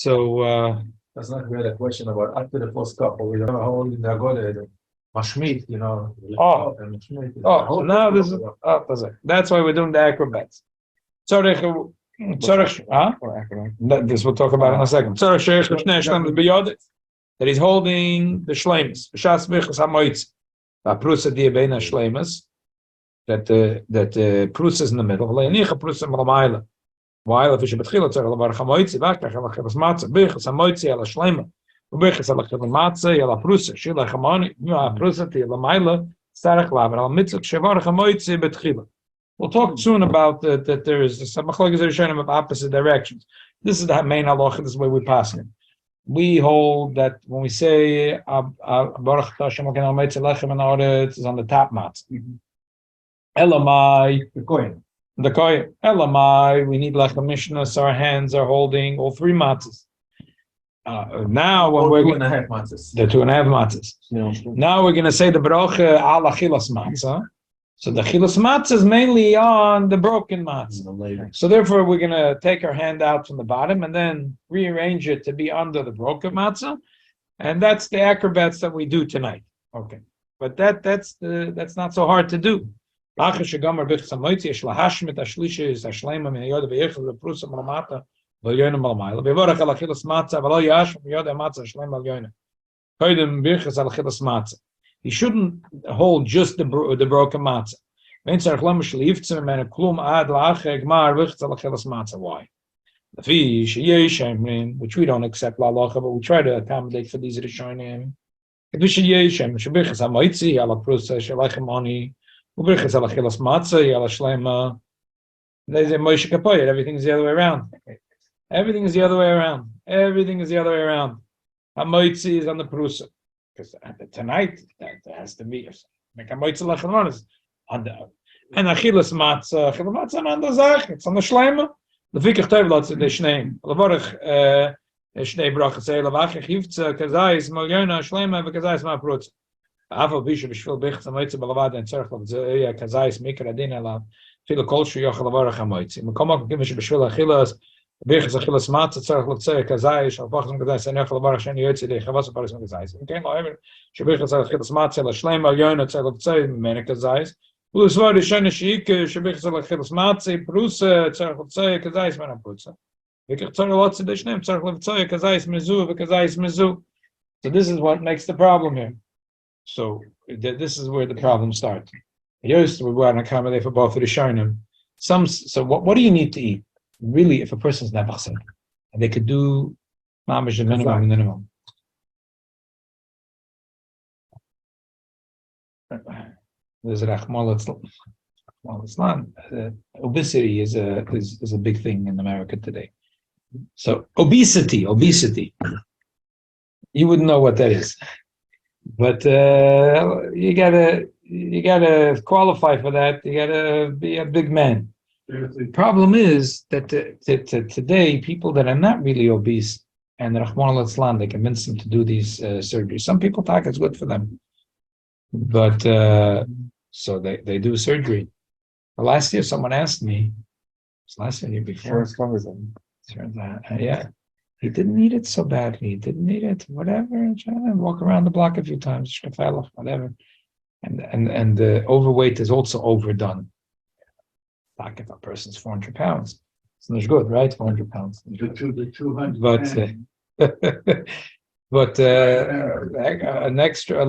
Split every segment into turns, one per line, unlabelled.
That's not really a question about after the first cup, but we don't know how old they're going to Mashmit,
Now this is that's why we're doing the acrobats. This we'll talk about in a second. That he's holding the shleimus. That the prus is in the middle. While if you betchila tzarich levar chamoitzi, v'achkach ala chilas matzah, bichas hamoitzi ala shleima, u'bichas ala chilas matzah, ala prusa, shila chamoni, prusa ti ala maila, starach lavar ala mitzvah, shevar chamoitzi betchila. We'll talk soon about that there is some machlokes that are showing of opposite directions. This is the main halacha. This is where we pass it. We hold that when we say Baruch Hashem Elokeinu Hametzil Lechem and Oretz is on the top matzah. Elamai, the kohen. Elamai, we need lechem mishnah, so our hands are holding all three matzahs. Now when we're
2.5 matzahs.
The 2.5 matzahs.
Yeah.
Now we're going to say the bracha al achilas matzah. So the achilas matzah is mainly on the broken matzah. So therefore we're going to take our hand out from the bottom and then rearrange it to be under the broken matzah, and that's the acrobats that we do tonight. Okay, but that's not so hard to do. After we finish holding he shouldn't hold just the broken matzah. Why? Which we don't accept, but we try to accommodate for these Rishonim. Everything's the other way around. Everything is the other way around. Hamoitzi is on the prusa. Because tonight that has to be make hamoitzi lachem on the and achilas matzah on the zach. It's on the shleima. The fikach tov lots of the shneim. Levarich shnei brachas elavach chivtza kazayis molyona shleima v'kazayis ma'prutza. Afal bishul b'shvil bichas hamoitzi b'lavad and tzarich l'vzeh kazayis mikra din elav fil kol shu yochel levarich hamoitzi. Mekomach kivish b'shvil achilas bichas achilas matzah tzarich l'vzeh kazayis alpachim kazayis and yochel levarich sheni yotzi dei chavas paris kazayis. Okay, lo ever shbichas achilas matzah la shleima molyona tzarich l'vzeh mena kazayis. Ulusvar sheni sheik shbichas achilas matzah prusa tzarich l'vzeh kazayis mena prusa. Vikach tzarich lots of the shneim tzarich l'vzeh kazayis mizu v'kazayis mizu. So this is what makes the problem here. So this is where the problem starts. Yes, we want to accommodate for both of the Rishonim. So what do you need to eat? Really, if a person's nevachsen, and they could do mamish the minimum. There's Rahmal Islam. Obesity is a big thing in America today. So obesity. You wouldn't know what that is. But you gotta qualify for that. You gotta be a big man. The problem is that today people that are not really obese and Rahman al-Islam, they convince them to do these surgeries. Some people talk it's good for them, but so they do surgery. Last year, someone asked me. Last year before. Yeah. He didn't need it so badly. He didn't need it, whatever. Walk around the block a few times, whatever. And the overweight is also overdone. Like if a person's 400 pounds, it's not good, right? 400 pounds.
The 200.
But an extra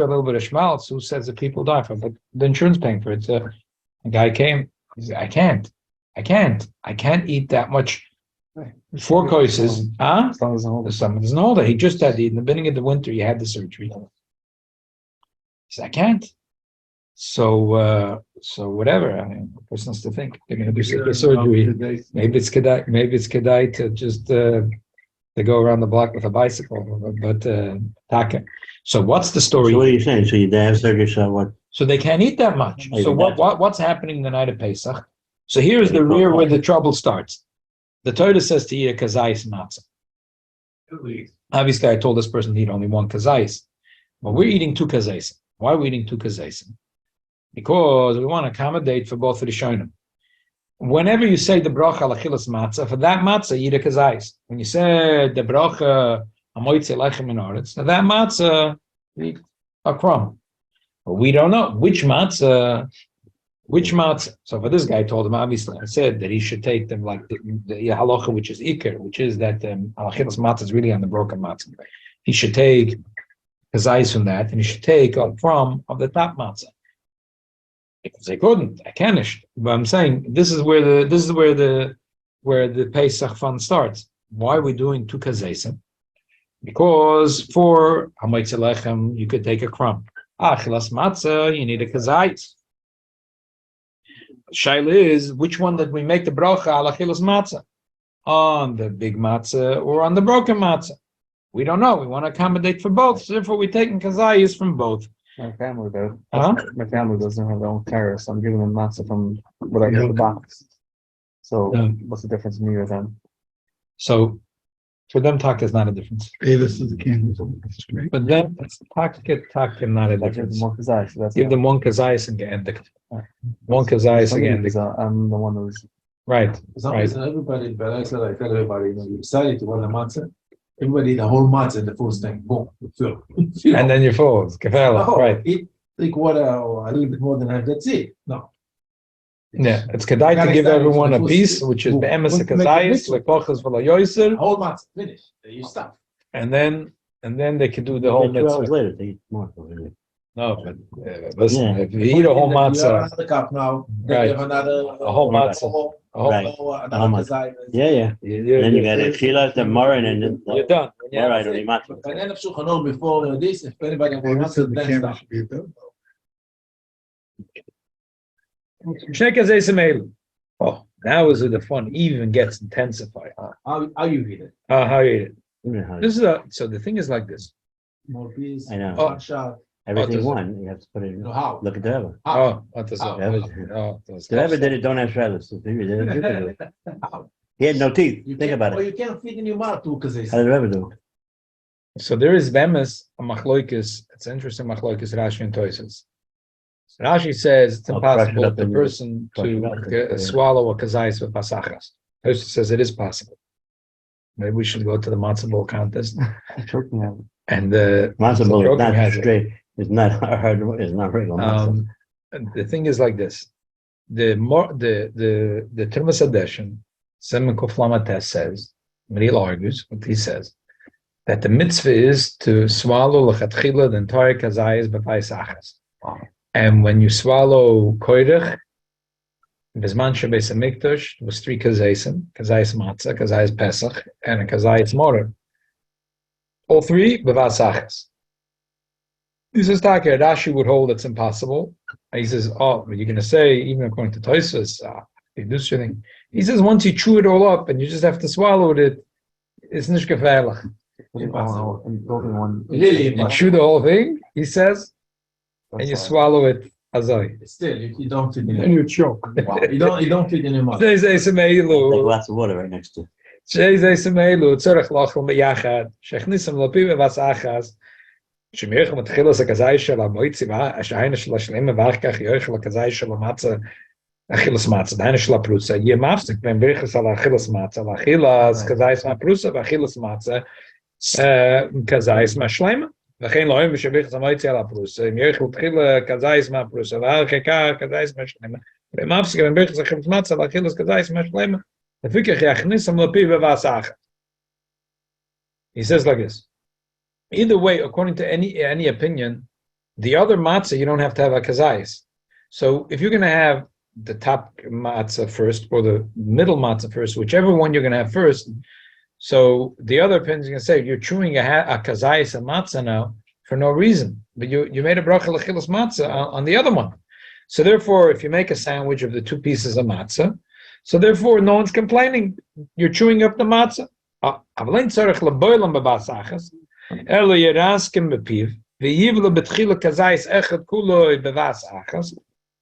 little bit of schmaltz. Who says that people die from? But the insurance paying for it. A guy came. He said, I can't eat that much. 4 courses, As long as the summer doesn't hold it. He just had in the beginning of the winter. He had the surgery. He said, I can't. So whatever. I mean, the person has to think they're going to do the surgery. Maybe it's kedai to just to go around the block with a bicycle. But taka. So what's the story?
So what are you saying? So your dad surgery, so what?
So they can't eat that much. So what's happening the night of Pesach? So here's the rear where the trouble starts. The Torah says to eat a kazayis matzah. Obviously, I told this person to eat only 1 kazayis, but we're eating 2 kazayis. Why are we eating 2 kazayis? Because we want to accommodate for both of the Rishonim. whenever you say the bracha al achilas matzah, for that matzah, eat a kazais. When you say the bracha amoitzi lechem minoritz, for that matzah, eat a crumb. But we don't know which matzah. So for this guy, I told him, obviously, I said that he should take them like the halacha, which is ikar, which is that al achilas matzah is really on the broken matzah. He should take kazais from that, and he should take a crumb of the top matzah. Because they couldn't, I can't. But I'm saying this is where the Pesach fun starts. Why are we doing two kazaisim? Because for hamoitzi lechem you could take a crumb. Achilas matzah you need a kazais. Shaila is which one that we make the bracha al achilas matzah, on the big matzah or on the broken matzah? We don't know. We want to accommodate for both, so therefore we're taking kazais from both.
My family does.
Huh?
My family doesn't have their own car, so I'm giving them matzah from what I get in the box. So what's the difference in me or them?
So for them, tak is not a difference.
This is the candles.
But then tak not a
I give them
difference.
more kazai, so that's
Give them one kazais and get the one kazais again.
because I'm the one who's
Right.
For some reason, everybody, but I said, I tell everybody, you decided to want a matzah. Everybody eat the whole matzah in the first thing. Boom, fill.
And then you fall. It's kefela. Right.
Eat like water or a little bit more than half. That's it. No.
Yeah. It's kedai to give everyone a piece, which is be'emes kazais, lekochas v'la yoyser,
Whole matzah, finish. You stop.
and then they could do the whole
2 hours
mitzvah.
later, they eat more.
No, but listen,
Yeah.
if you eat a whole
You have
matzah,
another cup now. Then
Right.
you have another.
A whole matzah.
Right.
Another kazai.
Yeah. Then you got a chila, the morin, and then
you're done.
yeah, right, only matzah.
But then if Shulchan Aruch before this, if anybody wants
The
to, then
camera
stop.
should be available.
Shnei kazais meilu. Oh, now is where the fun even gets intensified.
How you eat it?
How you eat it?
Yeah,
This is so the thing is like this.
More peas.
I know.
One shot.
Everything
does it-
one, you have to put it in.
You know how?
Look at the other.
Oh, what does
How?
The other did it, don't have shredders. If you did it, you could do it. He had no teeth.
You
Think
can't-
about
Or
it.
you can't feed in your mouth too, because
How did it ever do?
So there is bemis a machloikis. It's an interesting machloikis Rashi and Toises. Rashi says it's
I'll crush it
impossible
up
the
and
person
crush it up
to
and-
swallow a kazais with pasachas. Toises says it is possible. Maybe we should go to the matzah ball contest.
choking at it.
And
Matzo ball is
Joking
not
has it.
straight. It's not hard. It's not regular matzo.
And the thing is like this: the Termas edition, Semen Koflamates says, Meril argues, what he says, that the mitzvah is to swallow lechatchila the entire kazayis b'fais achas. And when you swallow koirich, Bizman Shabbos Hamikdash, it was 3 kazaysim, kazayis matzah, kazayis pesach, and a kazayis morer. All 3 b'fais achas. He says, Taka, Rashi would hold it's impossible. He says, oh, but you're going to say, even according to Tosfos, you do something. He says, once you chew it all up and you just have to swallow it, it's nicht gefährlich.
Impossible.
And building one.
Really
You
impossible.
chew the whole thing, he says, and you swallow it azoi.
Still, you don't feed in
And
your
you choke.
Wow. You don't feed in your mouth.
Shnei zeis
Take
meilu,
lots of water right next to it.
shnei zeis meilu, tzorech lachel meyachad, shechnisam lopi bevas achas, שמייך מתחיל את הכזאי של המויצי, השעיינה של השלמה, ואחר כך יויך לכזאי של המצה, אכילס מצה, דהיינה של הפרוסה, יהיה מפסיק בין בריחס על אכילס מצה, לאכילס כזאיס מהפרוסה, ואכילס מצה, כזאיס מהשלמה. וכן לא אוהב שבריחס המויצי על הפרוסה, אם יויך מתחיל כזאיס מהפרוסה, ואחר כך כזאיס מהשלמה, ומפסיק בין בריחס אכילס מצה, לאכילס כזאיס מהשלמה, לפיכך יכניסם לפי בבאסך. He says like this. Either way, according to any opinion, the other matzah you don't have to have a kazayis. So if you're going to have the top matzah first or the middle matzah first, whichever one you're going to have first, so the other opinion is going to say you're chewing a kazayis and matzah now for no reason, but you made a bracha lechilas matzah on the other one. So therefore, if you make a sandwich of the 2 pieces of matzah, so therefore no one's complaining. You're chewing up the matzah. אלו ירסקים בפיו, ויבלו בתחילה כזייס אחד כולו בבס אחס,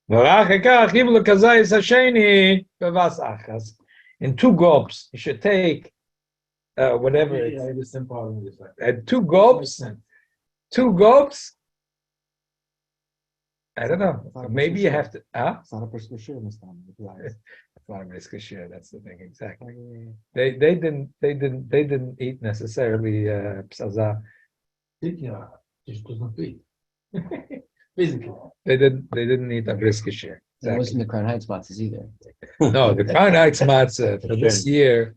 ואחר כך יבלו כזייס השני בבס אחס. In 2 gulps, you should take whatever it's, 2 gulps, 2 gulps, I don't know, maybe you have to,
It's not a person share this time.
not a brisker share. That's the thing, exactly. They didn't eat necessarily psaza.
Yeah, just doesn't fit. Physically.
They didn't eat a brisker share.
It wasn't the Crown Heights matzahs either.
No, the Crown Heights matzah for this year,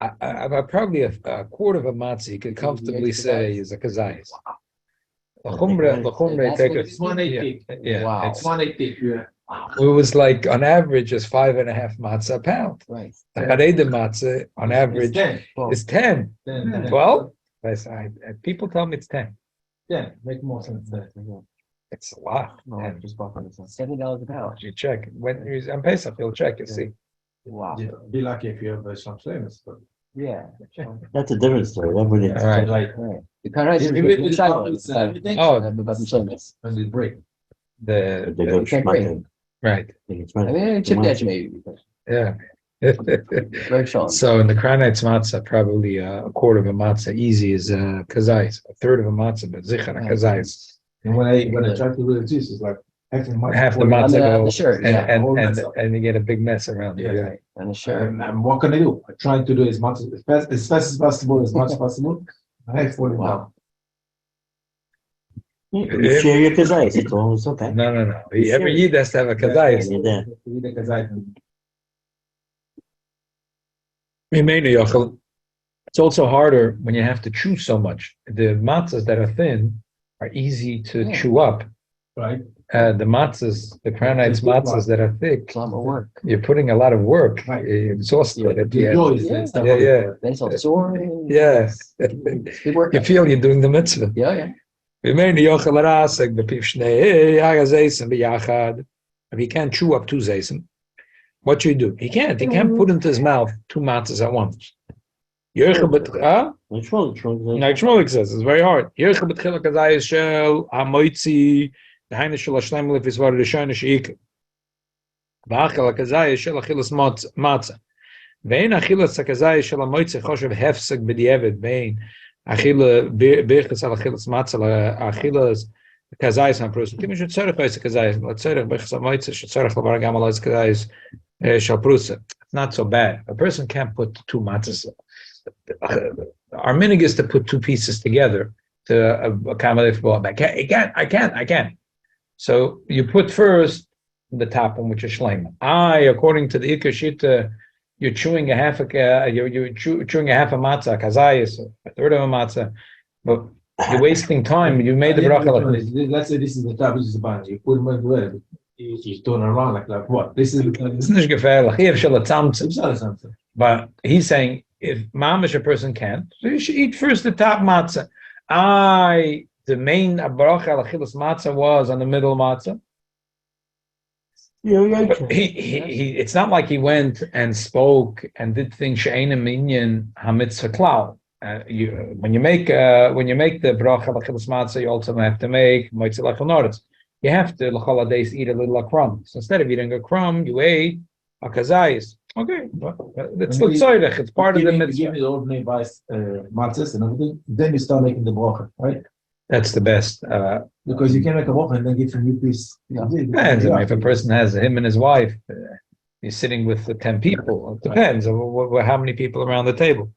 I probably a quarter of a matzah you could comfortably say is a kazayas. The chumre take
It's 180.
yeah,
Wow.
it's
180. Yeah.
it was like on average is 5.5 matzah a pound.
Right.
The Hareda matzah on average is 10. 12? People tell me it's 10.
Yeah, make more sense there.
It's a lot.
No, I
And
just bought it.
$70 a pound.
you check when you're on Pesach, you'll check, you see.
Wow.
Yeah, be lucky if you have some flavors. But
Yeah.
That's a different story. That would
All right.
like
Right. The Crown Heights.
If you read the comments and everything,
Oh,
and they break.
they
the
go
can't break.
schmucking.
right.
I mean, chip edge maybe. But
Yeah.
very strong.
So in the Crown Heights matzah, probably a quarter of a matzah easy is kazayis, a third of a matzah, but zichar kazayis.
And when I try to do it, it's like half the matzah.
Half the
On
matzah
the
goes,
shirt,
and,
yeah.
whole
and,
mess
and,
up.
and you get a big mess around it.
Yeah.
Yeah.
And the shirt.
And what can I do? I try to do as fast as possible, as much as possible. I have fallen down.
You share your kazais. It's always okay.
No. Every Yid has to have a kazayis. It's also harder when you have to chew so much. The matzahs that are thin are easy to chew up.
Right?
The matzahs, the Crown Heights matzahs that are thick,
It's a lot more work.
you're putting a lot of work.
Right.
You're exhausted at the
The
end.
joys
Yeah.
and stuff.
Yeah.
Then it's all sore.
Yeah.
Good work.
You feel you're doing the mitzvah.
Yeah.
If he can't chew up two zaysim, what should he do? He can't. He can't put into his mouth two matzahs at once.
What's wrong?
Like Shmulik says, it's very hard. ואין אכילס הכזאי של המויצה חושב הפסק בדיעבד בין אכילה ביחס על אכילס מצה לאכילס כזאי של הפרוסה. כי מי שצריך איזה כזאי, לצריך ביחס המויצה שצריך לבר גם על איזה כזאי של פרוסה. It's not so bad. A person can't put two matzahs. Our minhag is to put two pieces together to accommodate for both. I can't. So you put first the top one, which is shleima. According to the Ikar Shita, you're chewing a half a matzah, kazayis, a third of a matzah, but you're wasting time. You made the bracha.
Let's say this is the top, this is the bottom. You put them everywhere. You turn around like what? This is
It's not gefährlich. Hier shall it
something.
But he's saying if mamish a person can't, so you should eat first the top matzah. The main bracha al-achilas matzah was on the middle matzah. But it's not like he went and spoke and did things she'enim minyan hamitzvah klal. When you make the bracha l'chilas matzah, you also have to make motzei lachal noretz. You have to l'chol hadays eat a little crumb. So instead of eating a crumb, you ate a kazayis. Okay, it's l'tzoyrech. It's part of the mitzvah.
Give me the ordinary vice matzahs and everything. Then you start making the bracha, right?
That's the best.
Because you can make a bracha and then give a new piece.
Depends. If a person has him and his wife, he's sitting with the 10 people. It depends on how many people around the table.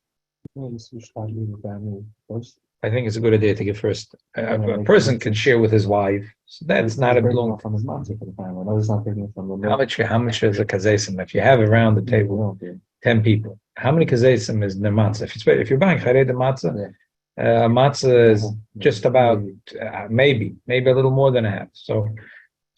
I think it's a good idea to give first. A person can share with his wife. So that's not a long.
From his matzah for the family. I was not taking from the
How much is a kazesim? If you have around the table 10 people, how many kazesim is the matzah? If you're buying charei the matzah, matzah is just about maybe a little more than a half. So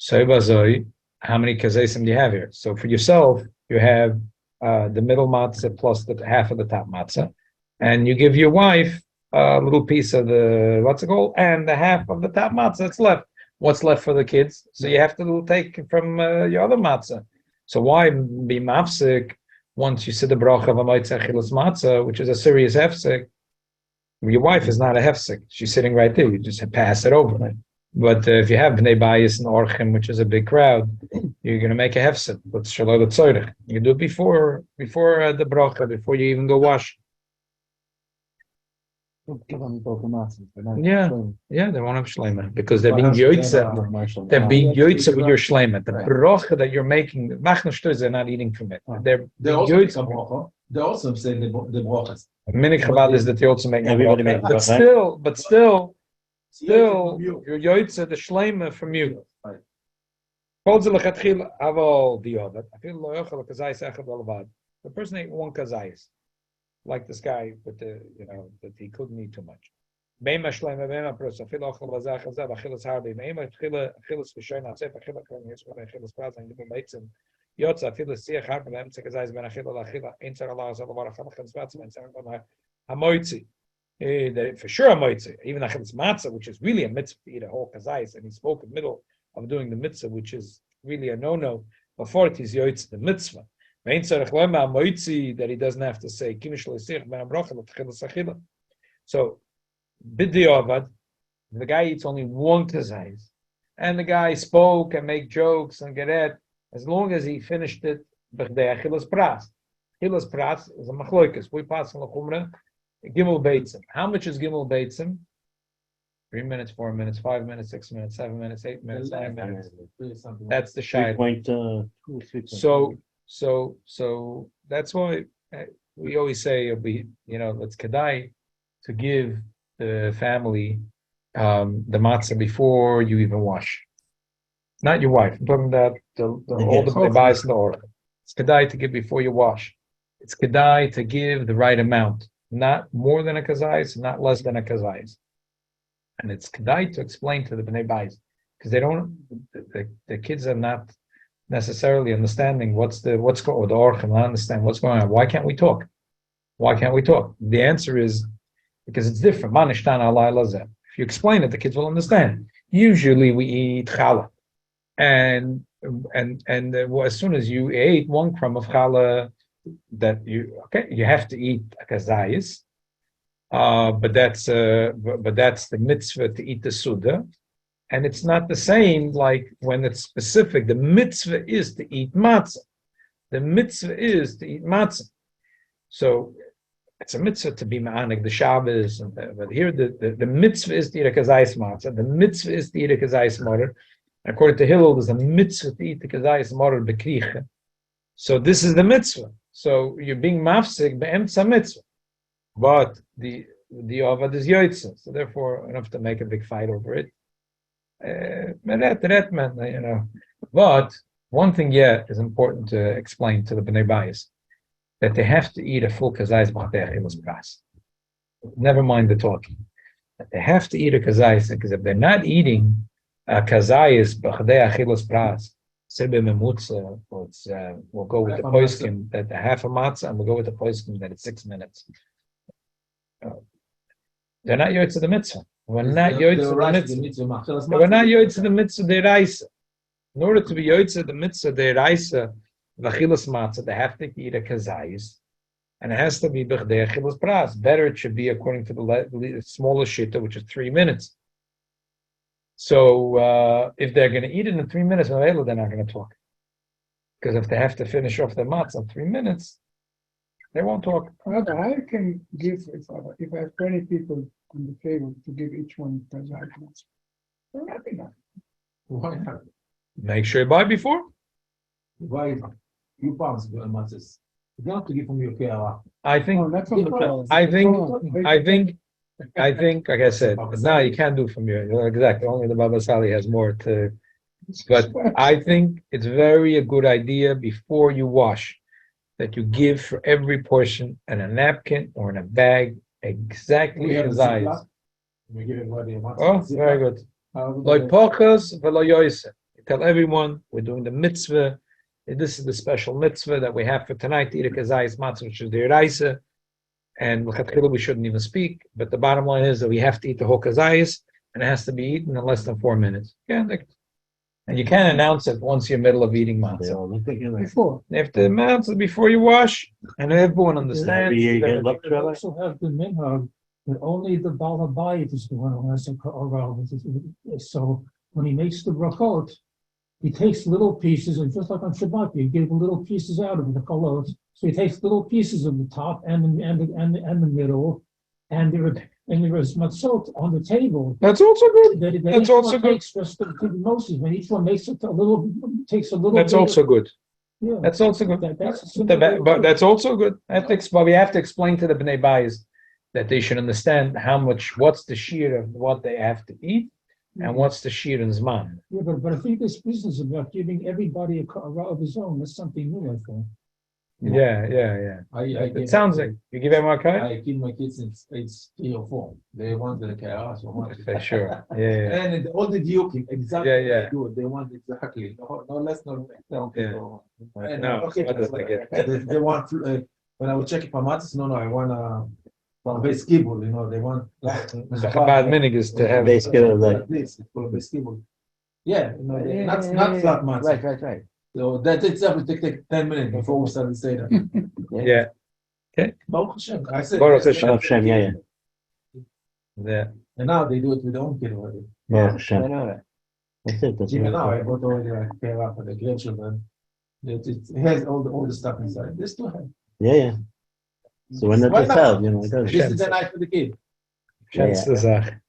how many kazesim do you have here? So for yourself, you have the middle matzah plus the half of the top matzah, and you give your wife a little piece of the what's it called, and the half of the top matzah that's left. What's left for the kids? So you have to take from your other matzah. So why be mafsik once you said the bracha of a motzei achilas matzah, which is a serious hefsek? Your wife is not a hefsek; she's sitting right there. You just pass it over. Right? But if you have bnei bayis and orchim, which is a big crowd, you're going to make a hefsek. But shalom tzorich. You do it before the bracha, before you even go wash.
Give them both the matzahs. They're not
Yeah.
shleim.
Yeah, they won't have shleima because they're
What
being
else do they
yoitza.
have?
Not my shleim.
They're being
Yeah,
yoitza with your shleima. The
Right.
bracha that you're making, machnas they're not eating from it. They're
They
being
also make a
yoitza.
bracha. They also say the brachas.
Minik Chabad is that they also make a
Everybody
bracha.
makes
But
bracha.
still,
Still,
you're yoitza the shleima from you.
Right.
The person ate one kazayis, like this guy with the, that he couldn't eat too much. Beima shleima, beima prusa, filo achal bazach hazav, achilas harbi, beima achilas v'shoyn atzef, achilas kron yisro, achilas praz, and gibel meitzim, yotza, achilas siach harbi, beimtze kazayis, ben achila lachila, ein tzar Allah, azal avar achal achil spatzim, ein tzar Allah, hamoitzi. For sure hamoitzi, even achilas matzah, which is really a mitzvah to eat a whole kazayis, and he spoke in the middle of doing the mitzvah, which is really a no-no, before it is yoitz the mitzvah. That he doesn't have to say so b'diavad, the guy eats only one kazayis, and the guy spoke and make jokes and get it, as long as he finished it b'chdei achilas pras. Achilas pras is a machloikas. We pass on the chumrah gimel beitzim. How much is gimel beitzim? 3 minutes, 4 minutes, 5 minutes, 6 minutes, 7 minutes, 8 minutes, 9 minutes. That's the shayla.
3.2.
So that's why we always say let's kedai to give the family the matzah before you even wash. Not your wife. I'm talking about all the buys in the order. It's kedai to give before you wash. It's kedai to give the right amount, not more than a kazayis, not less than a kazayis. And it's kedai to explain to the bnei bayis because they don't. The kids are not necessarily understanding what's going on, the orchim not understand what's going on. Why can't we talk? The answer is because it's different. If you explain it, the kids will understand. Usually we eat challah, and as soon as you ate one crumb of challah, that you have to eat a kazayis, but that's the mitzvah to eat the suda. And it's not the same like when it's specific. The mitzvah is to eat matzah. So it's a mitzvah to be ma'anik the Shabbos. But here the mitzvah is to eat a kazayis matzah. The mitzvah is to eat a kazayis morer. According to Hillel, there's a mitzvah to eat the kazayis morer bekricha. So this is the mitzvah. So you're being mafsik be'emtza mitzvah. But the avad is yoitza. So therefore, I don't have to make a big fight over it. But one thing is important to explain to the bnei bayis that they have to eat a full kazayis b'chdei achilas pras. Never mind the talking. That they have to eat a kazayis because if they're not eating a kazayis b'chdei achilas pras, we'll go with the poiskim that half a matzah, and we'll go with the poiskim that it's 6 minutes. They're not yoytz to the mitzvah. We're not yoytz to the mitzvah. We're not yoytz to the mitzvah deraisa. In order to be yoytz to the mitzvah deraisa, v'achilas matzah, they have to eat a kazayis, and it has to be b'chdei achilas pras. Better it should be according to the smaller shita, which is 3 minutes. So if they're going to eat it in 3 minutes, they're not going to talk. Because if they have to finish off the matzah in 3 minutes, they won't talk.
I can give, if I have 20 people on the table, to give each one kazayis.
Why not?
Make sure you buy before.
Why you pass the matzahs? You don't have to give from your kera.
I think,
Oh, that's on the call.
I think, like I said, now you can't do from your, exactly, only the Baba Sali has more to, but I think it's a good idea before you wash that you give for every portion in a napkin or in a bag exactly the size.
We give everybody a matzah.
Oh, very good. Like pochas v'lo yoyse. Tell everyone we're doing the mitzvah. This is the special mitzvah that we have for tonight. Eat a kazayis matzah, which is the raisa. And we shouldn't even speak. But the bottom line is that we have to eat the whole kazayis, and it has to be eaten in less than 4 minutes. Yeah, and you can't announce it once you're in the middle of eating matzah.
Before.
You have to announce it before you wash, and everyone understands.
Every year you get luck,
We also have the minhag that only the Baal Habayit is the one who has a korban. So when he makes the brachot, he takes little pieces, and just like on Shabbat, you give little pieces out of the kolot. So he takes little pieces of the top and the middle, and and there is matzot on the table.
That's also good.
That
That's
each
also
one
good.
takes just the Moses, when each one makes it a little, takes a little.
That's
bit
also
of-
good.
Yeah.
That's also good.
That's a simple way to
But
do it.
that's also good. But we have to explain to the Bnei Bayis that they should understand what's the shear of what they have to eat, and what's the shear in Zman.
Yeah, but I think this business about giving everybody a row of his own, that's something new, I think.
Yeah.
I
It sounds like you give everyone a card.
I give my kids it's 3 or 4. They want the chaos or want.
For sure. Yeah.
And all the diukim, exactly.
Yeah.
They do it. They want exactly. No less, no less.
Yeah.
And,
No,
okay,
what does they get?
they want, when I would check it for matzahs, no, I want a base kibble, they want.
The Chabad minig is to have.
Base kibble, like-
This, it's called a base kibble. Yeah, not flat matzah.
Right.
So that itself will take 10 minutes before we start the Seder.
Yeah.
Baruch Hashem, I said.
Baruch Hashem.
Baruch Hashem, yeah.
Yeah.
And now they do it with their own kid already.
Baruch
I
Hashem.
know that.
That's it. That's
Even now, I
it.
bought already like kera for the grandchildren. It has all the stuff inside. This too have.
Yeah. So when
Why
that's
not?
yourself, it does.
This is the night for the kid.
Schätzt die Sache.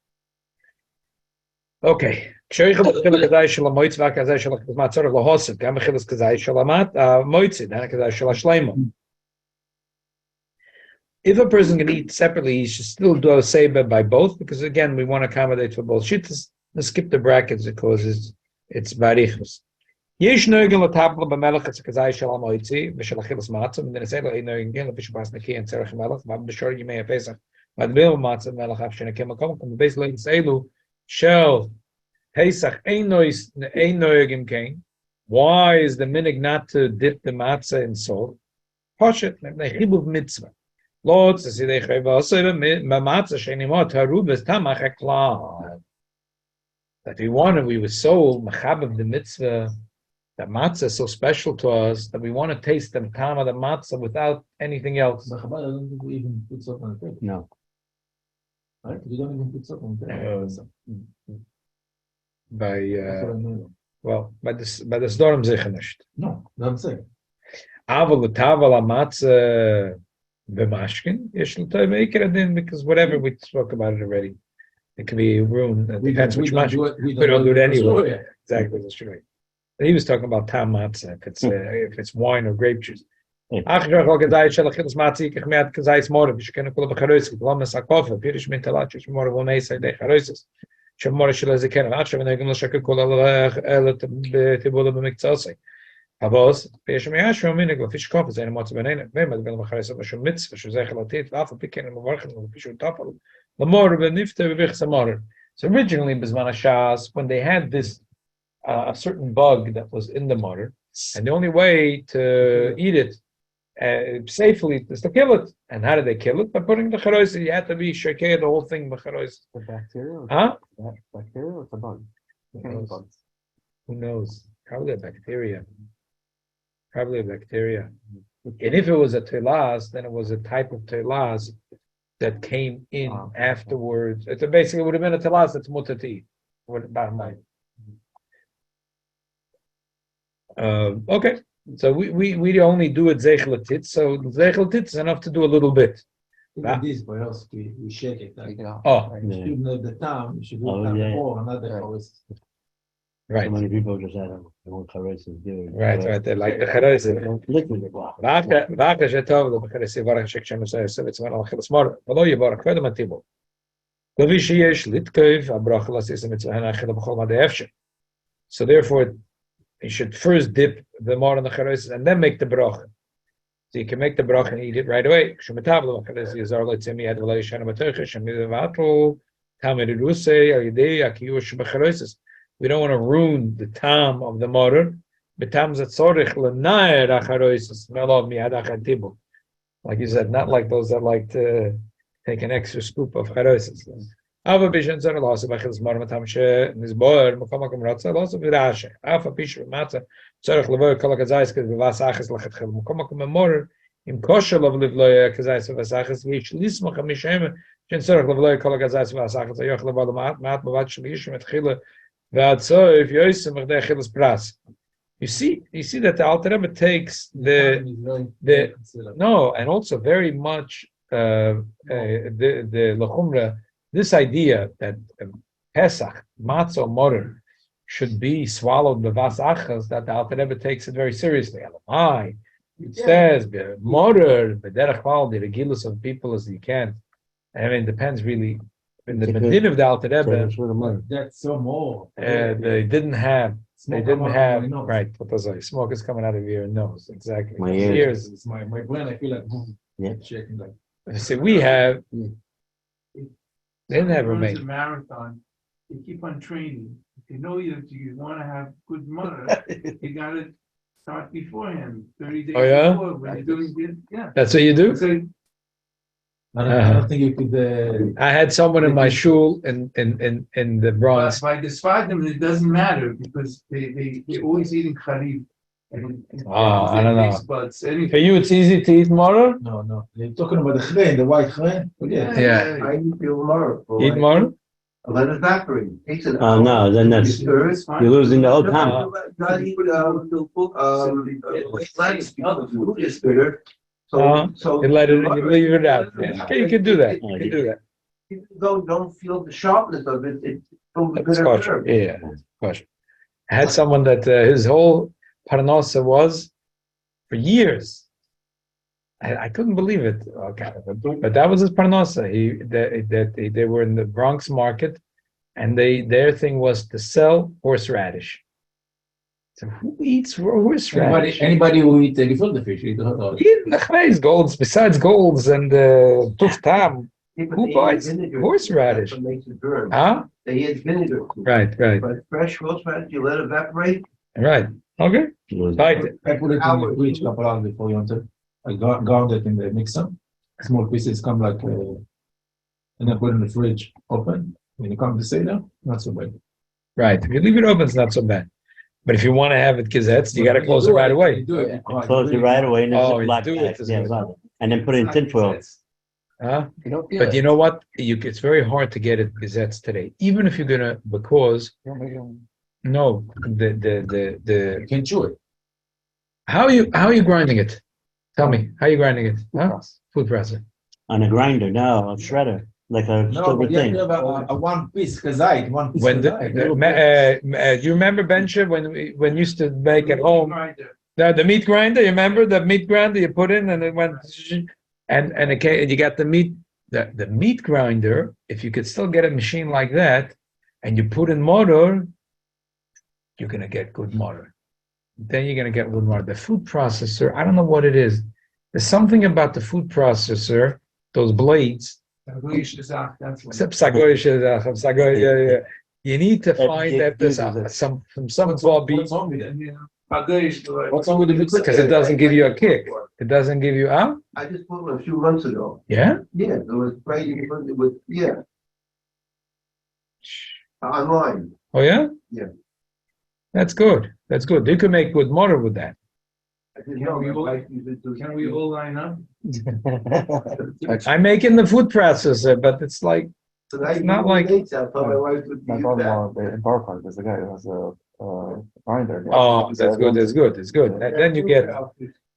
Okay. Kshoichel b'chil kazai shel ha-moitz v'akazai shel ha-matzorach lo-hosed. Gam b'chil kazai shel ha-moitz, then kazai shel ha-shleima. If a person can eat separately, he should still do a seder by both, because again, we want to accommodate for both. Shittas, let's skip the brackets because it's barichus. Yesh noigel l'tabla b'melech es kazai shel ha-moitzi v'shel achilas matzah, and then it's elo ein noigel gel v'shubas neki and tzerach melech v'ab b'shor yimei ha-pesach v'ad b'il matzah melech af shenekim akom basically it's elu shel Pesach ein noigim kain. Why is the minig not to dip the matzah in salt? Poshet chibuv mitzvah. Lord, says they matzah shenimot harubas tamach eklan. That we were so machabev the mitzvah. That matzah is so special to us that we want to taste the tam of the matzah without anything else.
But Chabad doesn't even put salt on the table.
No.
Right? We don't even put salt on the table.
By
That's what I mean.
by the Sdorim sicher nicht.
No, I'm saying.
Aber l'tavel ha-matzah b'mashkin, yesh l'toi meikir adin, because whatever, we spoke about it already. It can be ruined. It depends which mashkin. We don't do it anyway.
Sure,
Exactly, that's right. But he was talking about tam matzah, if it's wine or grape juice.
Yeah.
Achshach al gedai shel achilas matzah, yikach me'at kazayis morav, yishkenu kula b'charoitzit, v'lomas ha-kofa, pirish min talat, yish morav v'meisai dei charoitzis. שמורה של איזה כן, עכשיו אני גם לשקר כל אלה תיבולה במקצועסי. הבוס, ויש מיש ומינג, לפי שקוף, זה נמוצא בינינו, ומדבר מחרי סוף משום מצווה, שזה חלטית, ואף על פי כן מברכת, לפי שהוא טופל, למור ונפתה וביחס המור. So originally, בזמן השעס, when they had this, a certain bug that was in the mortar, and the only way to eat it safely is to kill it. And how did they kill it? By putting the charois. You had to be shakeh the whole thing with charois.
The bacteria?
Huh?
Bacteria or the bug? Bugs.
Who knows? Probably a bacteria. Probably a bacteria. And if it was a telas, then it was a type of telas that came in afterwards. It basically would have been a telas that's mutter to eat. Bottom line. Okay. So we only do it zeichelatit. So zeichelatit is enough to do a little bit.
Even this, by us, we shake it.
Take it off.
Oh,
You should know the time, you should do
Oh,
it
yeah.
before, another
Right.
hours.
right.
So many people just had they want charoises do it.
Right. They like the charois.
Liquid block.
ואחר שטוב, לא בחר סיבר שכשם עושה סבץ מן על חלס מור, ולא יברך קודם הטיבו. כפי שיש לתקף, הברכה לעשיס המצווה האכילה בכל מדי אפשר. So therefore, you should first dip the more in the charois and then make the bracha. So you can make the bracha and eat it right away. כשמטבלו בחרס יזור לצמי יד ולא ישנה בתוכה, שמיד ועטו, תמד רוסי, על ידי הקיוש בחרויסס. We don't want to ruin the time of the motor. Betam zatzorich l'naer acharoises melov miyad achatibu. Like you said, not like those that like to take an extra scoop of charoises. Ava bishan zon losa b'chil's mor matam she nizboer makom makom ratza losa v'rashe. Afa pishu matzah tzorich levoy kol hakazayis kaz v'vas achas lachatchil makom makom memor im kosher lov livloy hakazayis v'vas achas v'ish lismachamishem shen tzorich levoy kol hakazayis v'vas achas ayoch levoy maat b'vat shliishim etchila. You see that the Alter Rebbe takes the no, and also very much the lechumra this idea that Pesach, matzah, mortar should be swallowed b'vas achas, that the Alter Rebbe takes it very seriously. Elamai, it says, mortar, b'derech klal, the regilus of people as you can. I mean, it depends really. In the Medin of the Alter Rebbe,
That's so more.
they didn't have,
Smoke
right, what was I? Smoke is coming out of your nose, exactly.
My ears.
It's my brain, I feel like
Yeah.
shaking like.
See, we have,
If
they didn't have
someone runs
remain.
a marathon, you keep on training. If you know that you wanna have good mother, you gotta start beforehand, 30 days
Oh, yeah?
before, when you're doing it, yeah.
That's what you do?
So,
I don't think you could,
I had someone in my shul in the Bronx.
by the Sfardim, it doesn't matter, because they're always eating charib.
I don't know.
But
For
anything.
you, it's easy to eat mortar?
no. You're talking about the chrein, the white chrein?
Yeah.
I feel more.
Eat mortar?
Let it evaporate. Takes an
Oh, no, then that's,
Stir it.
you're losing the whole time.
Not even, lettuce, because the food is bitter. So
You let it, you leave it out. Yeah. Okay, you can do that. You can do that.
Even though don't feel the sharpness of it, it's from the
It's
bitter
kosher.
herb.
Yeah, kosher. I had someone that his whole parnasa was for years. I couldn't believe it. Okay, but that was his parnasa. They were in the Bronx market, and their thing was to sell horseradish. So who eats horseradish?
Anybody who eat gefilte fish, eat the hot dog.
Golds, besides golds and tuftam.
Yeah, but
Who
they
buys
add vinegar.
horseradish?
That's what makes it burn.
Huh?
They add vinegar.
Right.
But fresh horseradish, you let it evaporate.
Okay. Bite it.
I put it in the fridge a couple hours before you enter. I ground it in the mixer. Small pieces come like, and I put it in the fridge open. When you come to Seder, not so bad.
Right. If you leave it open, it's not so bad. But if you want to have it gazettes, you got to close it right away.
You do it.
Close it right away and
Oh,
then
you
black
do
bag.
it as
Yeah,
well.
right. And then put it in tinfoil.
Huh?
You don't
But you know what? It's very hard to get it gazettes today. Even if you're gonna, because no,
You can chew it.
how are you grinding it? Tell me, how are you grinding it? Huh? Food processor.
On a grinder, no, a shredder, like a
No,
silver
but you have
thing.
to have a one piece kazait, one piece
When
kazait.
do you remember Bencha when you used to make at home the meat grinder? You remember the meat grinder you put in and it went and okay, and you got the meat grinder. If you could still get a machine like that, and you put in motor, you're gonna get good motor. Then you're gonna get good motor. The food processor, I don't know what it is. There's something about the food processor, those blades. Yeah. You need to find that there's some hobby
What's wrong with it?
What's
What's wrong with the mixer?
because it doesn't give you a kick. It doesn't give you
I just bought one a few months ago.
Yeah.
Yeah, it was right with, yeah. Online.
Oh yeah.
Yeah.
That's good. That's good. You can make good motor with that.
I didn't know. My wife used it to-
Can we all line up?
I'm making the food processor, but it's like
But I
It's not
usually
like-
make that, I told my wife to
My
use
brother-in-law in Bar Park, there's a guy who has a grinder.
oh, that's good. It's good. Then you get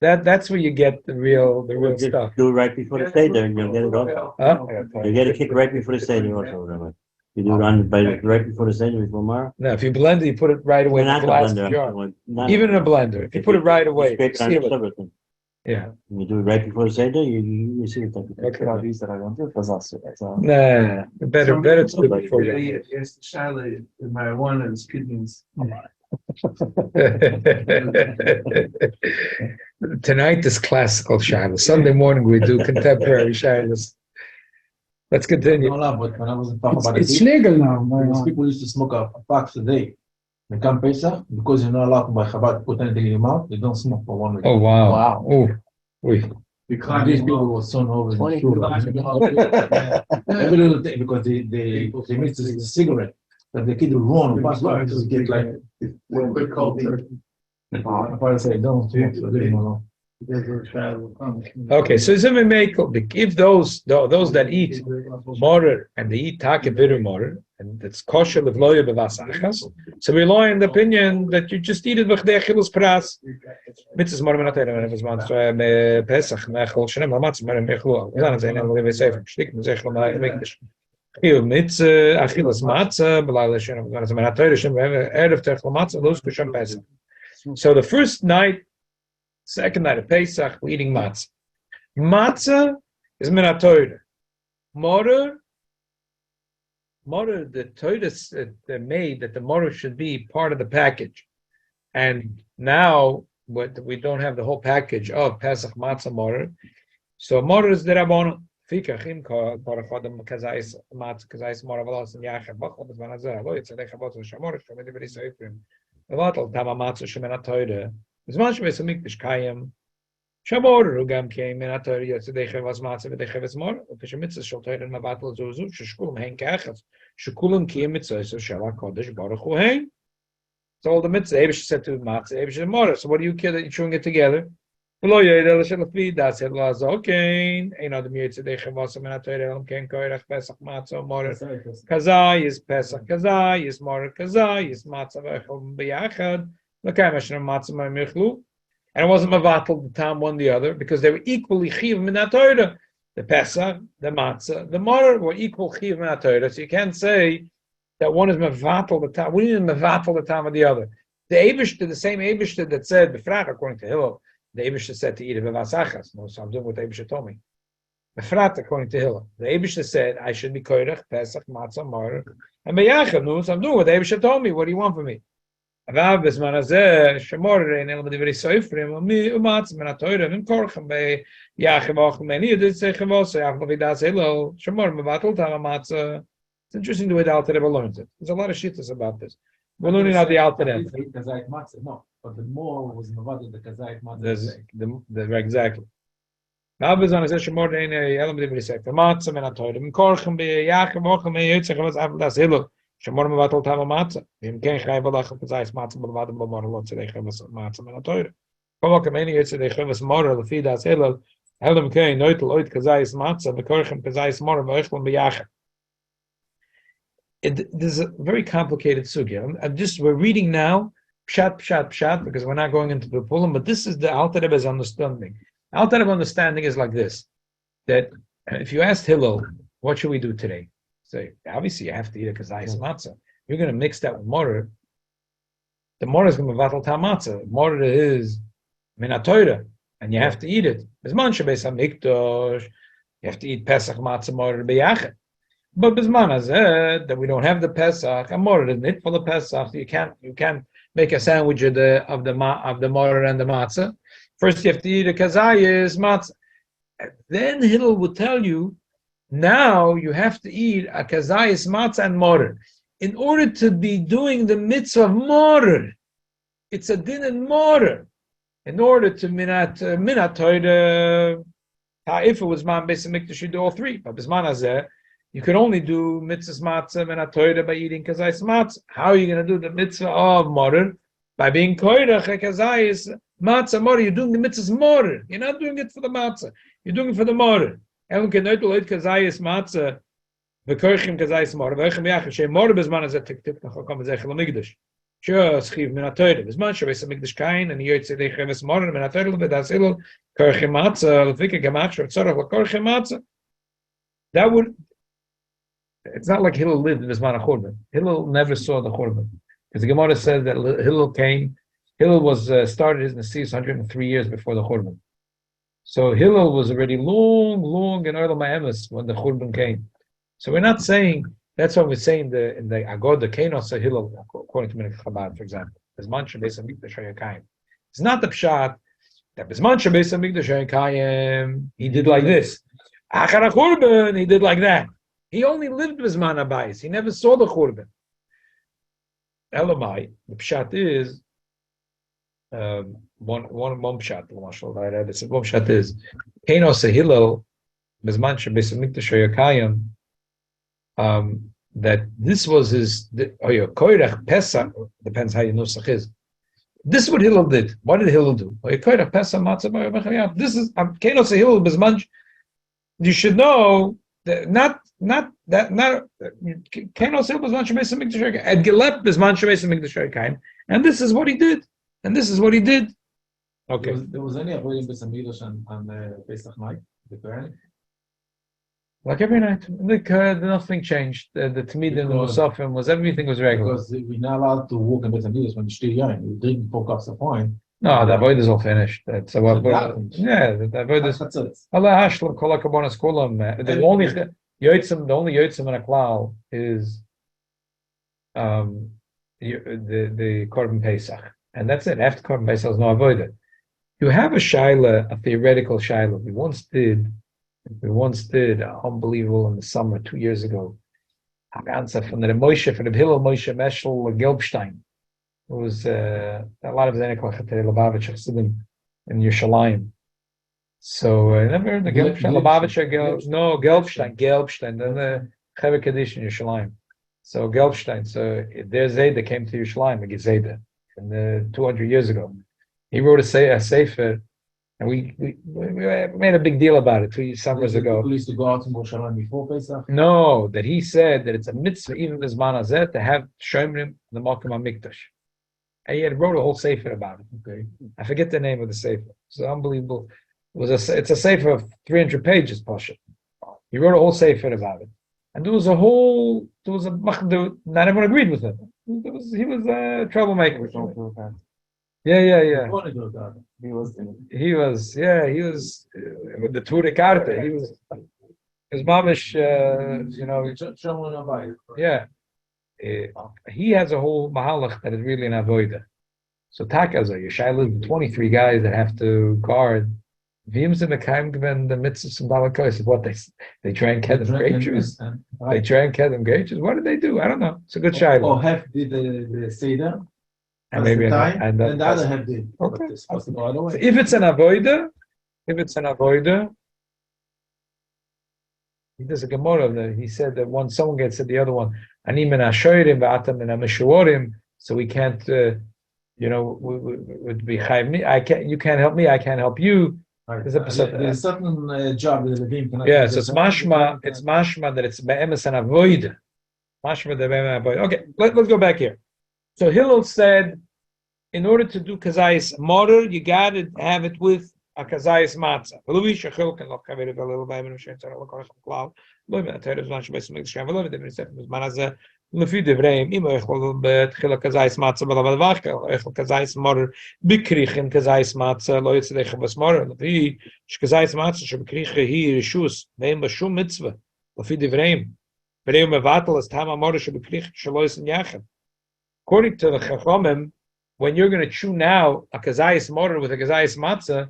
that's where you get the real
Just
stuff.
do it right before the Seder and you'll get it off.
Huh?
You get a kick right before the Seder also, whatever. You do it on right before the Seder before Mara.
No, if you blend it, you put it right away in
Not
the
the
glass
blender.
jar.
Not-
Even in a blender, if you put it right away,
Scrape it on the
seal it.
silver thing.
Yeah.
When you do it right before the Seder, you see it.
Okay.
Ja, die is er aan het doen.
Nah, better to do it before you.
Yes, Charlotte, marijuana is kidneys.
Tonight is classical Shiloh. Sunday morning we do contemporary Shilohs. Let's continue.
No, but when I was talking about
It's
it,
legal now.
because people used to smoke a box a day. They come Pesach, because you're not allowed by Chabad to put anything in your mouth, they don't smoke for 1 week.
Oh wow.
Wow.
Oh, oui.
And these people were so over.
20
Every little thing, because they mix the cigarette, but the kid will run, just get like,
When we called it.
my father said, don't, leave him alone.
Okay, so we make if those that eat mortar and they eat take bitter mortar and it's kosher levloya bevasachas, so we rely on the opinion that you just eat it with the chilus pras. Mitzvahs mortar not even if it's month Pesach mechol shenem lamatz mortar mechol. Then it's in the sefer shtik mezechol ma'ikdish. Chiyuv mitzvah, achilas matzah, b'layla shem, when it's a minatoida shem, erev techel matzah, los kushem Pesach. So the first night, second night of Pesach, we're eating matzah. Matzah is minatoida. Morer, the toidas they made that the morer should be part of the package. And now, we don't have the whole package of Pesach matzah morer. So morer is the Rabbanon. Fikachim parachodem kazais matzah kazais morer v'los and yachad bachol b'zman hazeh lo yitzadei chavot v'shamor shomedi v'risay ifrim v'vatal tama matzah shemenatoida b'zman shemes hamikdash kayim shamor rugam came menatoida yitzadei chavos matzah v'dei chavos morer v'kishemitzah shel toida mavatal zuzu sheshkulam hein kachas shekulam kiyim mitzvah shel HaKodesh Baruch Hu hein. So all the mitzvah Eibush said to matzah Eibush and morer. So what do you care that you're chewing it together? Okay, ain't no the mute today. Chavos menatoida came koirach Pesach matzah morer. Kazai is Pesach. Kazai is morer. Kazai is matzah v'echel b'yachad. L'kay mashner matzah ma'michlu. And it wasn't mavatal the time one the other because they were equally chiv menatoida. The Pesach, the matzah, the morer were equal chiv menatoida. So you can't say that one is mavatal the time. We didn't mavatal the time of the other. The Eibush, the same Eibush that said b'frach according to Hillel. The Eibush said to eat it b'vasachas. No, so I'm doing what the Eibush told me. Befrat, according to Hillel, the Eibush said I should be koirach, Pesach, matzah, morer, and b'yachad. No, so I'm doing what the Eibush told me. What do you want from me? Avav b'zman hazeh shemorer ein el b'divrei soifrim u'matzah menatoida v'imkorchem b'yachad v'ochem meni yedid seichevos yachad v'vidas Hillel shemorer mevatel tam matzah. It's interesting the way the Alter Rebbe learns it. There's a lot of shittas about this. We're learning how the Alter Rebbe.
No, but the more was mavadil the kazayit matzah.
Exactly. Now, bezan is shemor ein elam b'divrei soifrim matzah menatoida v'imkorchem b'yachad v'ochem meni yedid seichevos yachad v'vidas Hillel. Shemor mevatel tam matzah. Im ken chay v'lachem kazayis matzah b'levadem b'mor lo tzedei chavos matzah menatoida. Kolok ameni yitzedei chavos mor lefi das Hillel. Helam ken noitel oit kazayis matzah v'korchem kazayis mor v'echlem b'yachad. There's a very complicated sugya. We're reading now, pshat, because we're not going into the pullum, but this is the Alter Rebbe's understanding. Alter Rebbe's understanding is like this, that if you asked Hillel, what should we do today? Say, obviously you have to eat a kazayis matzah. You're going to mix that with morer. The morer is going to be vatal tam matzah. Morer is minatoida, and you have to eat it. Bizman shebeis hamikdash, you have to eat Pesach matzah morer b'yachad. But bizman hazeh that we don't have the Pesach, and morer is nit for the Pesach. You can't make a sandwich of the morer and the matzah. First you have to eat a kazayis matzah. Then Hillel will tell you, now you have to eat a kazayis matzah and morer. In order to be doing the mitzvah of morer, it's a din and morer. In order to minatoida, if it was man beis hamikdash, you do all three. But bisman hazeh, you can only do mitzvahs matzah minatoida by eating kazayis matzah. How are you going to do the mitzvah of morer? By being koirach a kazayis matzah morer. You're doing the mitzvahs morer. You're not doing it for the matzah. You're doing it for the morer. Elon can not do kazayis matzah, v'korchim kazayis morer, v'echem yachad. Shem morer bezman hazeh tik nachokam v'zechel hamikdash. Sure, schiv minatoida. Bezman shebeis hamikdash kain, and yotzei cheves morer minatoida v'das Hillel korchim matzah l'fika gemach shevtzorach l'korchim matzah. That would. It's not like Hillel lived in Bezman HaChurban. Hillel never saw the Churban. Because the Gemara says that Hillel was started his Nasius 103 years before the Churban. So Hillel was already long in Olam HaEmes when the Churban came. So we're not saying, that's what we're saying in the Agod, the Kenos of Hillel, according to Minhagim Chabad, for example. Bezman shebeis hamikdash hayakayim. It's not the pshat that Bezman shebeis hamikdash hayakayim, he did like this. Achar HaChurban, he did like that. He only lived with Zman Abayis. He never saw the Churban. Elamai, the pshat is one pshat. One pshat is Kenos Hillel Bezman shebeis hamikdash hayakayim. That this was his koirach Pesach. Depends how your nusach is. This is what Hillel did. What did Hillel do? Koirach Pesach matzah. This is Kenos Hillel Bezman. You should know that not Kenos Hillel Bezman shebeis hamikdash hayakayim. At Gelep Bezman shebeis hamikdash hayakayim. And this is what he did. Okay.
There was any avoiding beis hamikdash on Pesach night, the Kohen?
Like every night. Nothing changed. The Tamidim, the
Because-
Musafim was everything was regular.
Because we're not allowed to walk in Beit HaMikdash when you still young. You drink 4 cups of wine.
No, the avoid is all finished. That's what.
So that thing.
Yeah, the avoid is.
That's it.
Allah hashlam kol hakabonas kulam. The only yotzim in a klal is the Korban Pesach, and that's it. After Korban Pesach, there's no avodah. You have a shaila, a theoretical shaila. We once did unbelievable in the summer 2 years ago. Haganza from the Moshe, from the Hillel Moshe Meshel Gelbstein. It was a lot of Zenekel Chatei Lubavitch Chassidim in Yerushalayim. So I never heard the Gelbstein, Lubavitch, no, Gelbstein, then the Chever Kaddish in Yerushalayim. So Gelbstein, so their Zayda came to Yerushalayim, the Zayda, in the 200 years ago. He wrote a sefer, and we made a big deal about it 2 summers ago.
People used to go out to Yerushalayim before Pesach.
No, that he said that it's a mitzvah, even this manazet, to have Shomrim the Malkim HaMikdash. And he had wrote a whole sefer about it.
Okay.
I forget the name of the sefer. It's unbelievable. It's a sefer of 300 pages, Pasha. He wrote a whole sefer about it. And not everyone agreed with him. He was a troublemaker. Yeah.
You want to go down.
He was
With the Ture Karte. He was mamish,
Someone about it.
yeah. He has a whole mahalach that is really an avoida. So Takaza, Yeshayla, 23 guys that have to guard. Vims in the Kaim given the mitzvahs and balakos is what they try and get them grape juice. They try and get them grape juice. What do they do? I don't know. It's a good shayla.
Or half did the Seder.
And maybe
and the other half did.
Okay.
But it's supposed to go other way.
So if it's an avoida, he does a gemara. He said that once someone gets to the other one, ani min hashorim v'atam min hameshuorim, so we can't, would be chayv me. You can't help me. I can't help you.
Right.
There's a
certain job that the Levim cannot.
Yeah, so it's mashma that it's be'emes and avoid. Mashma the be'emes and avoid. Okay, let's go back here. So Hillel said, in order to do kazayis motor, you got to have it with a kazayis matzah. לפי דבריהם, אם הוא יכול בתחילה כזייס מצה בלבד וחקה, או יכול כזייס מורר בקריחים כזייס מצה, לא יצא לך בסמורר, לפי שכזייס מצה שבקריחה היא רשוס, ואין בה שום מצווה, לפי דבריהם, וראו מבטל אז תם המורר שבקריחה שלא יצא יחד. According to the Chachomim, when you're going to chew now a kazayis motor with a kazayis matzah,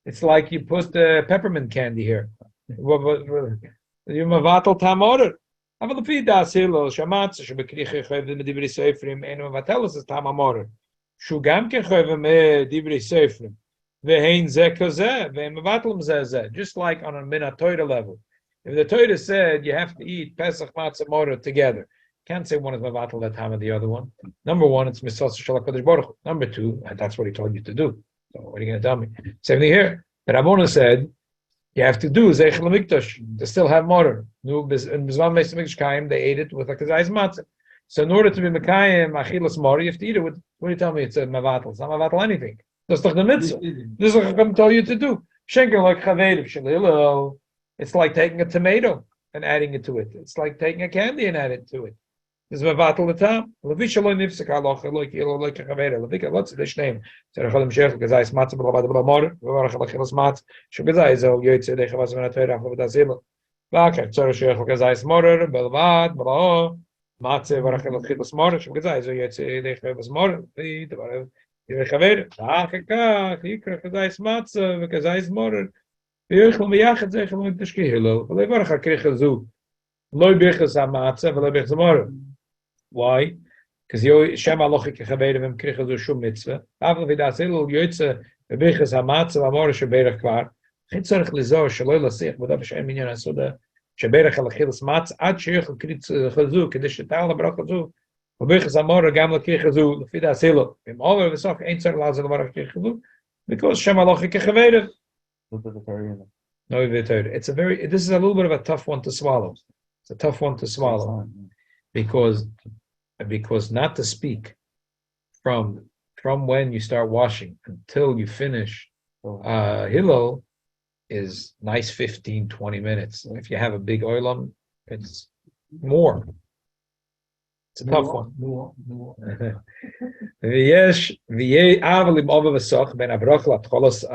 it's like you put the peppermint candy here. You mevatel tam motor. אבל לפי דעס הלל שהמצה שבקריחה חייב מדברי ספרים אינו מבטל את tam motor. שהוא גם כן חייב מדברי ספרים. והן זה כזה, והן מבטלים זה. Just like on a minah Torah level. If the Torah said you have to eat Pesach matzah motor together, can't say one is mevatel the time of the other one. Number one, it's mitzvah shel HaKadosh Baruch Hu. Number two, that's what he told you to do. So what are you going to tell me? Same thing here. The Rabbona said you have to do zeichel mikdash to still have motor. In Bizman Meis Mikdash Kaim, they ate it with a kazayis matzah. So in order to be mekayim achilas motor, you have to eat it with. What do you tell me? It's a mevatel. It's not mevatel anything. That's like the mitzvah. This is what I'm going to tell you to do. Shenker like chavedim shalilo. It's like taking a tomato and adding it to it. It's like taking a candy and adding it to it. This is mevatel the time. Levisha lo nifsek halacha lo kilo lo kechavera. Levika what's this name? Tzarech olim shech gazayis matzah b'labad b'lamor v'varach alachilas matzah shugazayis o yoytze dechavaz v'natayra v'v'dazilo v'acher tzarech shech gazayis morer b'labad b'lao matzah v'varach alachilas morer shugazayis o yoytze dechavaz morer v'davarev v'chavera v'acher kach yikra gazayis matzah v'gazayis morer v'yochel v'yachet zeichel v'tashkihilo v'levarach akricha zu lo bichas ha'matzah v'lo bichas morer. Why? Because Shem Alochi Kechavedim Em Kricha Shum Mitzvah. After Vidas Hilul Yotze Bebichas Hamatzah V'Amor Sheberach Kvar. Chitzarich Lizor Shaloi Lasich V'Dav Shem Minyan Asuda Sheberach Alachilas Matz Ad Sheichel Kritz Chazu Kedish Shetal Labrach Chazu V'Bichas Amor Gam Lakir Chazu Vidas Hilul Im Over V'Soch Ein Tzar Lazar Labrach Chazu because Shem Alochi Kechavedim. No, it's a very. This is a little bit of a tough one to swallow. It's a tough one to swallow. Because not to speak from when you start washing until you finish Hillel, is nice 15, 20 minutes. If you have a big oilam, it's more. It's a tough one. ויש אבל אם עובר וסוך בין הברוך לתחולס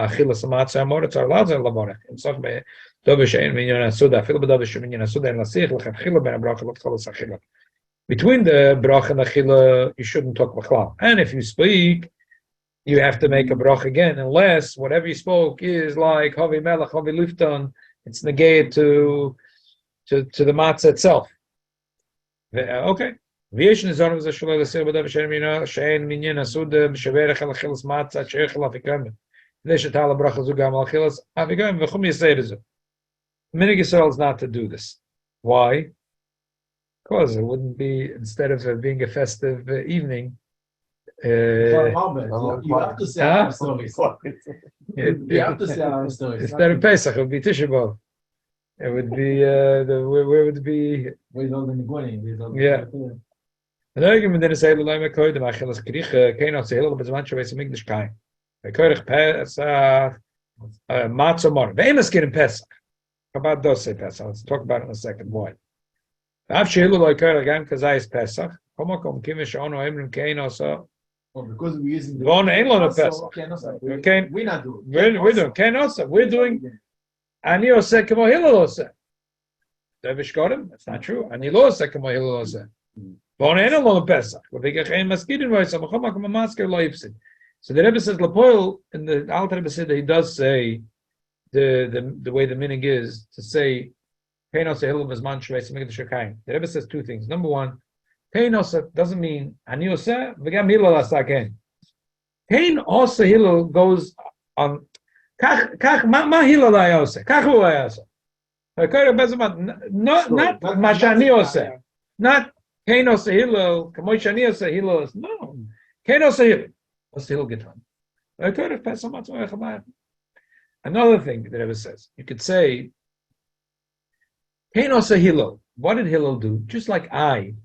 אכילס המצה המורת צר לעזר לבורך. אם סוך בדובר שאין מניין הסודה, אפילו בדובר שמניין הסודה אין לשיח לכן חילה בין הברוך לתחולס אכילה. Between the brach and the chila, you shouldn't talk b'chlal. And if you speak, you have to make a brach again, unless whatever you spoke is like Havi Melech, Havi Lifton, it's negated to the matzah itself. Okay. ויש נזון וזה שלא לסיר בדבר שאין מניין הסודה בשברח על אכילס מצה שאיך לאפיקם. כדי שתעל הברכה זו גם על אכילס אפיקם וחום יסי בזה. Minhag Yisrael is not to do this. Why? Because it wouldn't be, instead of being a festive evening,
You have to say our stories. You have to say our stories.
instead of Pesach, it would be Tisha B'Av. It would be, where would be,
With all the Nigunim.
Yeah. Minhagim didn't say the Lema Kodim, Achilas Kricha, Kainot Sehil, Bezman Shavesi Migdash Kain. Koich Pesach, Matzah Mor. Ve'emes Kirim Pesach. How about those say Pesach? Let's talk about it in a second. Why? Av Shehilu Loi Koich Gam Kazayis Pesach. Komakom Kimish Ono Emrim Kainot So.
Because we're using the.
Von Ein Lona Pesach.
Okay, we're not doing.
We're doing Kainot So. We're doing Ani Oseh Kemo Hillel Oseh. Davish Kodim? That's not true. Ani Lo Oseh Kemo Hillel Oseh. So the Rebbe says Lapoil in the Alter Rebbe said that he does say the way the minhag is to say the Rebbe says two things. Number one, doesn't mean ani oseh v'gam hilal asaken. Kain oseh hilal goes on kach ma hilal ayoseh kach hu ayoseh. Not mashani oseh, not. Kainos Hillel, Kamoishania say Hillel. No. Kainos Hillel. What's the Hillel get on? Another thing that Rebbe says, you could say, Kainos Hillel. What did Hillel do? Just like I'm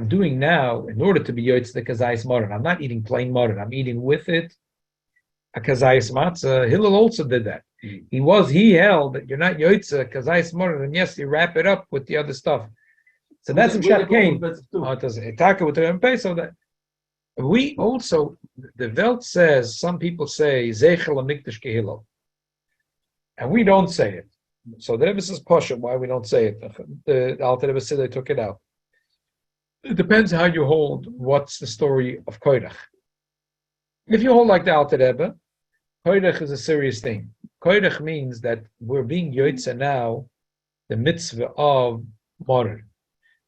doing now in order to be Yotz the Kazayis Moran. I'm not eating plain Moran. I'm eating with it a Kazayis Matzah. Hillel also did that. He held that you're not Yotz Kazayis Moran, and yes, you wrap it up with the other stuff. So that's a Pshat Kain. So that we also, the Welt says, some people say Zeichel Amikdash Kehilel, and we don't say it. So the Rebbe says Pasha, why we don't say it. The Alter Rebbe said they took it out. It depends how you hold. What's the story of Koidach? If you hold like the Alter Rebbe, Koidach is a serious thing. Koidach means that we're being Yoitza now, the mitzvah of Morer.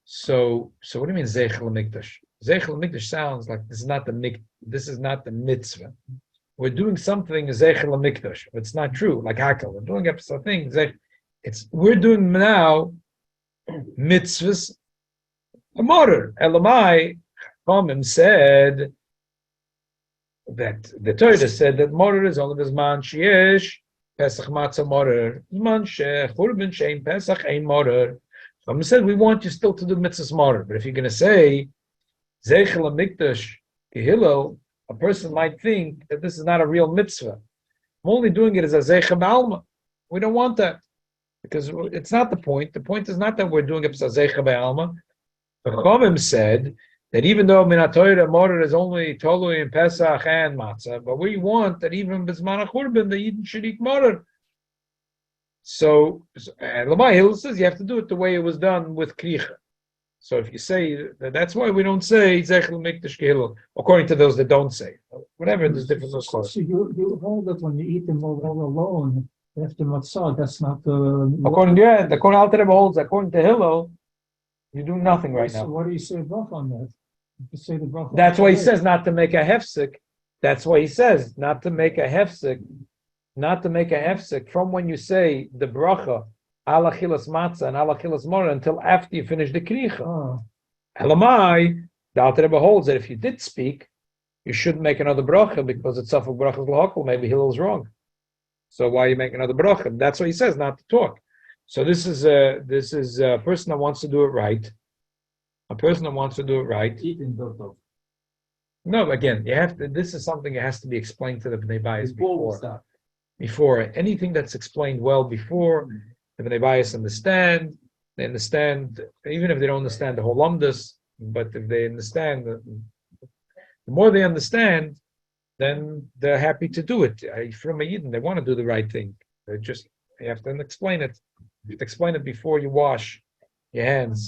So what do you mean Zeichel Mikdash? Zeichel Mikdash sounds like this is not the mitzvah. We're doing something Zeichel Mikdash. It's not true, like Hakel. We're doing episode things. We're doing now mitzvahs. A motor. Elamai Chomim said that the Torah said that motor is only this man sheyesh Pesach matzah motor. Man shechurban shein Pesach ein motor. Chomim said we want you still to do mitzvahs motor, but if you're going to say Zeichel Mikdash Hillel, a person might think that this is not a real mitzvah. I'm only doing it as a Zeichel B'alma. We don't want that because it's not the point. The point is not that we're doing it as a Zeichel B'alma. The Chomim said that even though Minatoira Motor is only Tolui and Pesach and Matzah, but we want that even B'zman HaChurban, the Yidden should eat Motor. So, and Lamai Hill says you have to do it the way it was done with Kricha. So if you say that's why we don't say Zeichel Mikdash Kehilel, according to those that don't say. Whatever, there's different
So you hold that when you eat them all alone after matzah, that's not the.
According to Alter Rebbe holds, according to Hillel, you do nothing right now.
So what do you say bracha on that? You say the bracha.
That's why he says not to make a hefsek. That's why he says not to make a hefsek. Not to make a hefsek from when you say the bracha ala chilas matzah and ala chilas mora until after you finish the kricha. Elamai, the Alter Rebbe holds that if you did speak, you shouldn't make another bracha because it's safek brachas l'hakol. Maybe Hillel's wrong. So why you make another bracha? That's what he says, not to talk. So this is a person that wants to do it right. A person that wants to do it right. No, again, you have to. This is something that has to be explained to the Bnei Bayis before. before. Anything that's explained well before, if they bias understand, they understand, even if they don't understand the whole lumdus, but if they understand, the more they understand, then they're happy to do it. From a Yidden, they want to do the right thing. You have to explain it. You have to explain it before you wash your hands,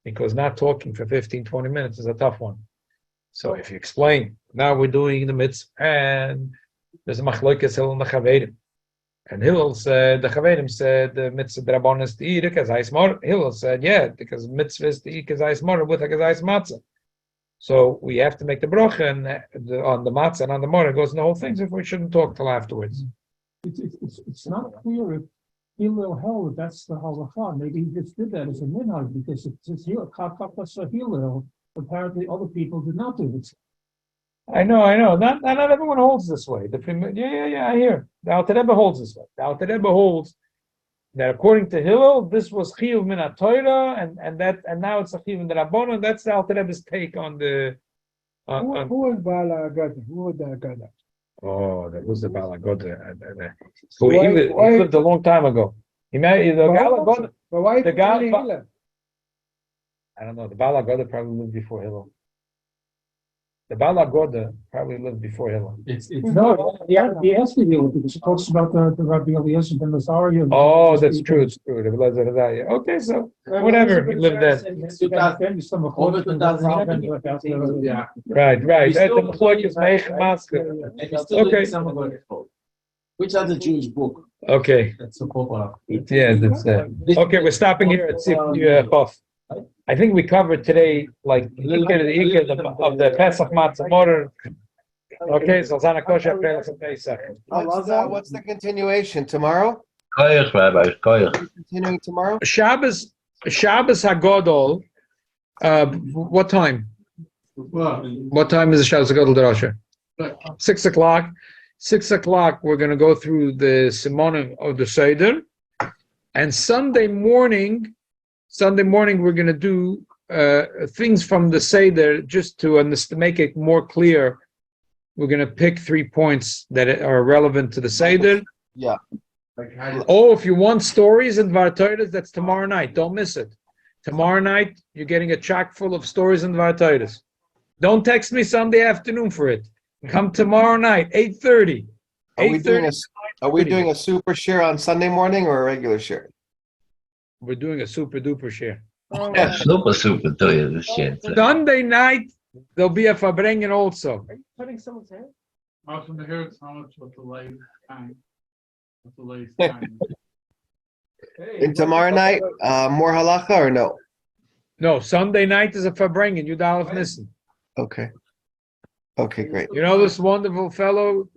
because not talking for 15, 20 minutes is a tough one. So if you explain, now we're doing the mitzvah, and there's a machlokes Hillel and the Chavedim. And Hillel said, the Chavedim said, the mitzvah drabon is to eat a kazayis mor. Hillel said, yeah, because mitzvah is to eat kazayis mor with a kazayis matzah. So we have to make the bracha on the matzah and on the mor. It goes in the whole thing, so we shouldn't talk till afterwards.
It's not clear if Hillel held that's the halacha. Maybe he just did that as a minhag because it says here, Hillel. Apparently, other people did not do it.
I know. Not everyone holds this way. I hear. The Alter Rebbe holds this way. The Alter Rebbe holds that according to Hillel, this was chiyuv min haTorah, and now it's a chiyuv min Rabbanon. That's the Alter Rebbe's take on the.
Who was Baal HaGada? Who was the Agada?
Oh, that was the Baal HaGada. So he lived a long time ago. He married the Baal HaGada.
But why
The guy-
Hillel?
I don't know. The Baal HaGada probably lived before Hillel. The Baal HaGada probably lived before Hillel.
It's
No, he asked you because it talks about the Rabbi Eliezer ben Lazarus.
Oh, that's true. It's true. The Blazer of that, yeah. Okay, so whatever. He lived there.
yeah.
Right.
We
At
still-
the Machlokes Meich Maske.
And it's still
Okay.
in some of the book, which are the Jewish book
Okay.
that's so popular.
Yeah, that's that. Okay, we're stopping here at Sif. I think we covered today, like, the Iker of the Pesach Matzah Motor. Okay, so Zana Kosher Pesach Pesach.
What's the continuation tomorrow?
Koyach, Rabbi, koyach.
Continuing tomorrow?
Shabbos Hagodol. What time? What time is the Shabbos Hagodol Drasha? 6 o'clock. 6 o'clock. We're going to go through the Simonim of the Seder, and Sunday morning, we're going to do things from the Seder just to make it more clear. We're going to pick 3 points that are relevant to the Seder.
Yeah.
Oh, if you want stories and Dvar that's tomorrow night. Don't miss it. Tomorrow night, you're getting a chock full of stories and Dvar. Don't text me Sunday afternoon for it. Come tomorrow night, 8:30.
Are we doing a super share on Sunday morning or a regular share?
We're doing a super duper share.
Super, teuer, das ist jetzt.
Sunday night, there'll be a Fabrengen also.
Cutting someone's hair?
Out from the hair, it's not much what the light time. What the latest time.
And tomorrow night, more halacha or no?
No, Sunday night is a Fabrengen. You Dalef Nissen.
Okay. Okay, great.
You know this wonderful fellow